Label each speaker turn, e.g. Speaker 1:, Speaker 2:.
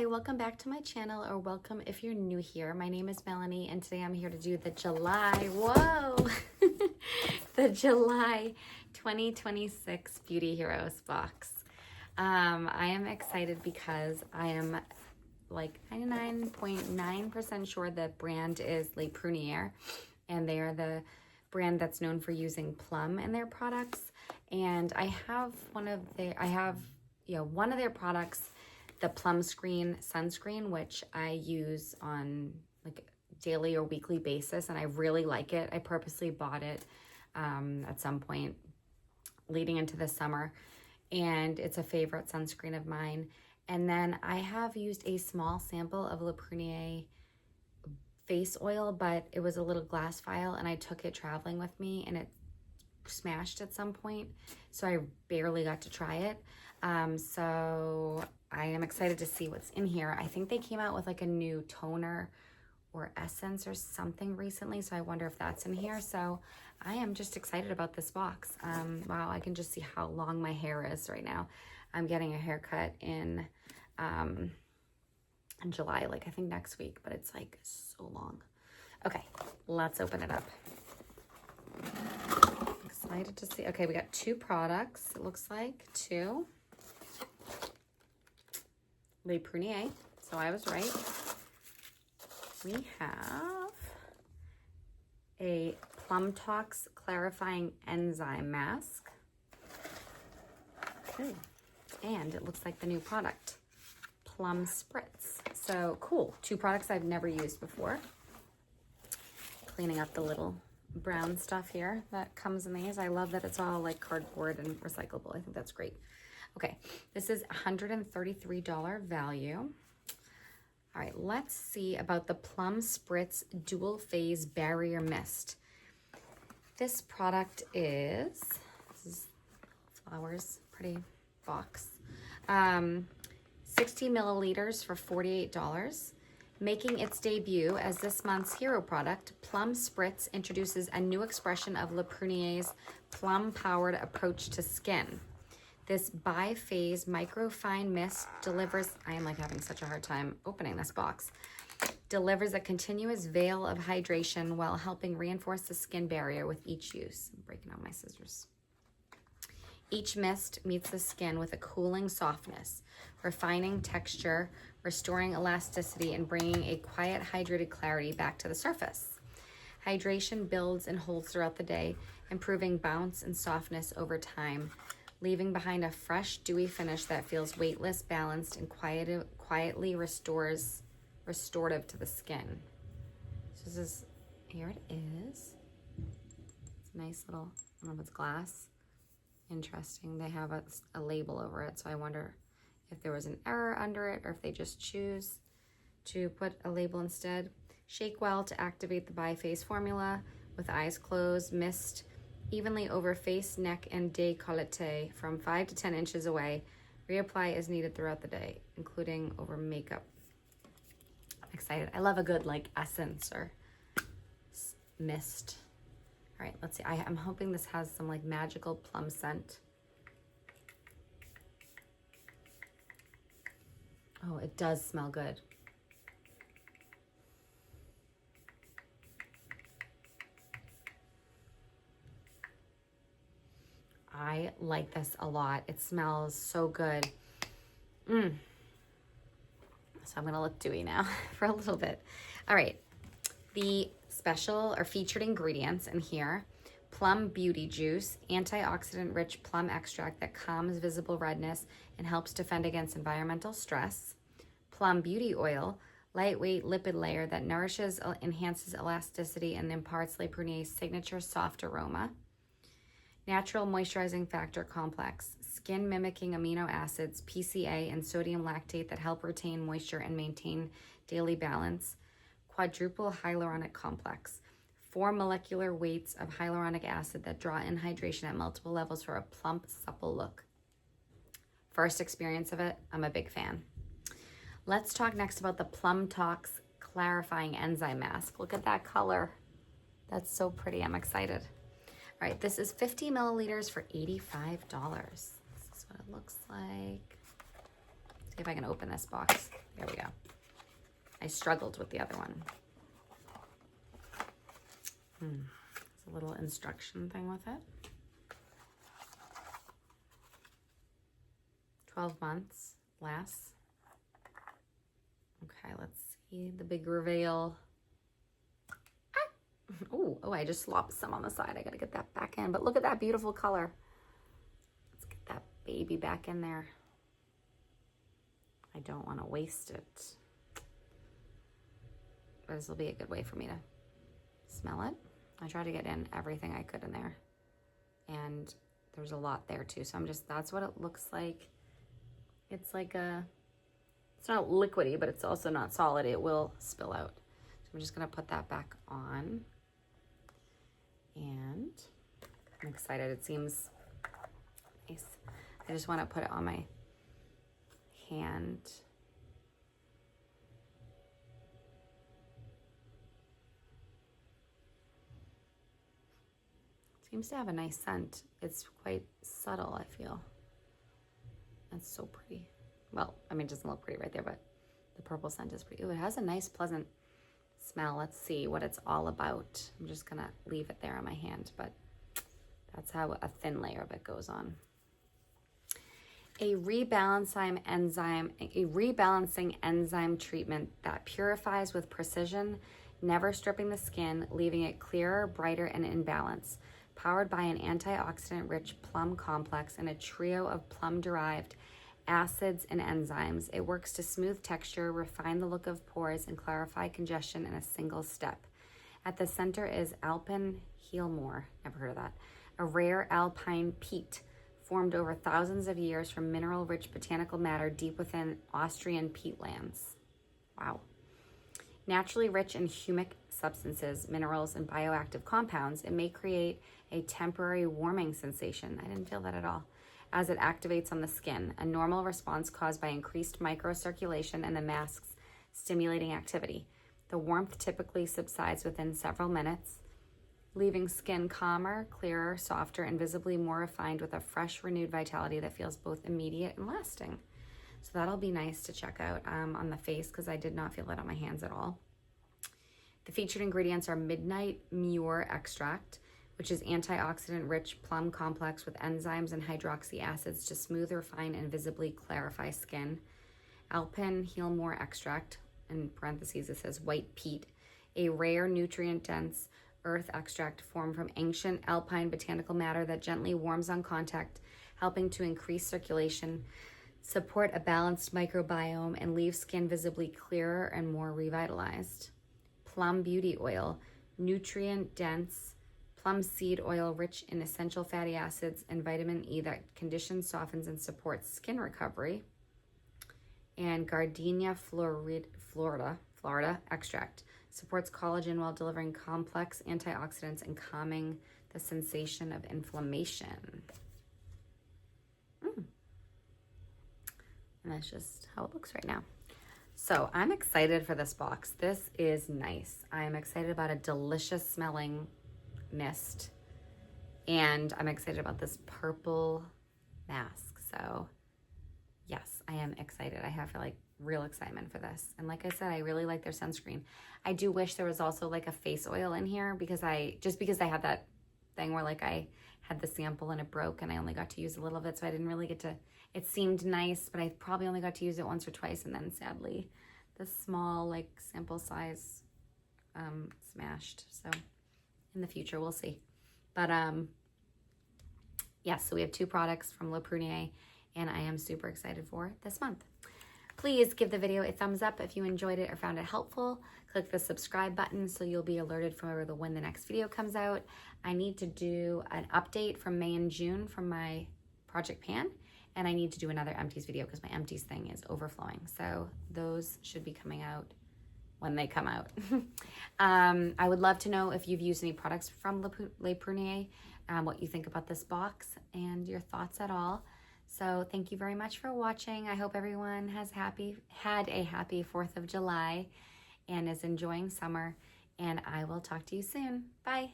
Speaker 1: Hi, welcome back to my channel, or welcome if you're new here. My name is Melanie and today I'm here to do the July, the July 2026 Beauty Heroes box. I am excited because I am like 99.9% sure the brand is Prunier, and they are the brand that's known for using plum in their products. And I have one of their products, the Plum Screen sunscreen, which I use on like daily or weekly basis, and I really like it. I purposely bought it at some point leading into the summer, and it's a favorite sunscreen of mine. And then I have used a small sample of Le Prunier face oil, but it was a little glass vial and I took it traveling with me and it smashed at some point, so I barely got to try it. So I am excited to see what's in here. I think they came out with like a new toner or essence or something recently, so I wonder if that's in here. So I am just excited about this box. Wow, I can just see how long my hair is right now. I'm getting a haircut in July, like I think next week, but it's like so long. Okay, let's open it up. Excited to see. Okay, we got two products. It looks like two. Le Prunier, so I was right. We have a Plum Tox Clarifying Enzyme Mask. Okay. And it looks like the new product, Plum Spritz. So cool. Two products I've never used before. Cleaning up the little brown stuff here that comes in these. I love that it's all like cardboard and recyclable. I think that's great. Okay, this is $133 value. All right, let's see about the Plum Spritz Dual Phase Barrier Mist. This product is flowers, pretty box. 60 milliliters for $48. Making its debut as this month's hero product, Plum Spritz introduces a new expression of Le Prunier's plum-powered approach to skin. This bi-phase microfine mist delivers, I am like having such a hard time opening this box, delivers a continuous veil of hydration while helping reinforce the skin barrier with each use. I'm breaking out my scissors. Each mist meets the skin with a cooling softness, refining texture, restoring elasticity, and bringing a quiet, hydrated clarity back to the surface. Hydration builds and holds throughout the day, improving bounce and softness over time, leaving behind a fresh, dewy finish that feels weightless, balanced, and quietly restorative to the skin. So this is, here it is. It's a nice little, I don't know if it's glass. Interesting. They have a label over it, so I wonder if there was an error under it or if they just choose to put a label instead. Shake well to activate the bi-phase formula. With eyes closed, mist evenly over face, neck, and décolleté from 5 to 10 inches away. Reapply as needed throughout the day, including over makeup. I'm excited. I love a good like essence or mist. All right, let's see. I'm hoping this has some like magical plum scent. Oh, it does smell good. I like this a lot. It smells so good. So I'm gonna look dewy now for a little bit. All right, the special or featured ingredients in here: plum beauty juice, antioxidant rich plum extract that calms visible redness and helps defend against environmental stress; plum beauty oil, lightweight lipid layer that nourishes, enhances elasticity, and imparts Le Prunier's signature soft aroma; natural moisturizing factor complex, skin mimicking amino acids, PCA, and sodium lactate that help retain moisture and maintain daily balance; quadruple hyaluronic complex, 4 molecular weights of hyaluronic acid that draw in hydration at multiple levels for a plump, supple look. First experience of it, I'm a big fan. Let's talk next about the Plum Tox Clarifying Enzyme Mask. Look at that color. That's so pretty. I'm excited. All right, this is 50 milliliters for $85. This is what it looks like. See if I can open this box. There we go. I struggled with the other one. It's a little instruction thing with it. 12 months lasts. Okay, let's see the big reveal. Oh, I just slopped some on the side. I gotta get that back in. But look at that beautiful color. Let's get that baby back in there. I don't want to waste it. But this will be a good way for me to smell it. I tried to get in everything I could in there. And there's a lot there too. So that's what it looks like. It's like it's not liquidy, but it's also not solid. It will spill out. So I'm just gonna put that back on. And I'm excited. It seems nice. I just want to put it on my hand. Seems to have a nice scent. It's quite subtle, I feel. That's so pretty. Well, I mean, it doesn't look pretty right there, but the purple scent is pretty. Ooh, it has a nice, pleasant smell. Let's see what it's all about. I'm just gonna leave it there on my hand, but that's how a thin layer of it goes on. A rebalancing enzyme treatment that purifies with precision, never stripping the skin, leaving it clearer, brighter, and in balance. Powered by an antioxidant-rich plum complex and a trio of plum-derived acids and enzymes, it works to smooth texture, refine the look of pores, and clarify congestion in a single step. At the center is Alpen Heelmoor, never heard of that, a rare alpine peat formed over thousands of years from mineral-rich botanical matter deep within Austrian peatlands. Wow. Naturally rich in humic substances, minerals, and bioactive compounds, it may create a temporary warming sensation. I didn't feel that at all. As it activates on the skin, a normal response caused by increased microcirculation and the mask's stimulating activity. The warmth typically subsides within several minutes, leaving skin calmer, clearer, softer, and visibly more refined with a fresh, renewed vitality that feels both immediate and lasting. So that'll be nice to check out on the face because I did not feel it on my hands at all. The featured ingredients are Midnight Muir extract, which is antioxidant-rich plum complex with enzymes and hydroxy acids to smooth, refine, and visibly clarify skin. Alpen Heelmoor extract, in parentheses it says white peat, a rare nutrient-dense earth extract formed from ancient alpine botanical matter that gently warms on contact, helping to increase circulation, support a balanced microbiome, and leave skin visibly clearer and more revitalized. Plum beauty oil, nutrient-dense plum seed oil rich in essential fatty acids and vitamin E that conditions, softens, and supports skin recovery. And Gardenia Florida extract supports collagen while delivering complex antioxidants and calming the sensation of inflammation. And that's just how it looks right now. So I'm excited for this box. This is nice. I'm excited about a delicious smelling mist. And I'm excited about this purple mask. So yes, I am excited. I have like real excitement for this. And like I said, I really like their sunscreen. I do wish there was also like a face oil in here because I had that thing where like I had the sample and it broke and I only got to use a little of it. So I didn't really get to, it seemed nice, but I probably only got to use it once or twice. And then sadly, the small like sample size smashed. So in the future, we'll see. But yes, so we have 2 products from Prunier and I am super excited for this month. Please give the video a thumbs up if you enjoyed it or found it helpful. Click the subscribe button so you'll be alerted for when the next video comes out. I need to do an update from May and June from my Project Pan, and I need to do another empties video because my empties thing is overflowing. So those should be coming out when they come out. I would love to know if you've used any products from Prunier, what you think about this box and your thoughts at all. So thank you very much for watching. I hope everyone had a happy 4th of July and is enjoying summer. And I will talk to you soon. Bye.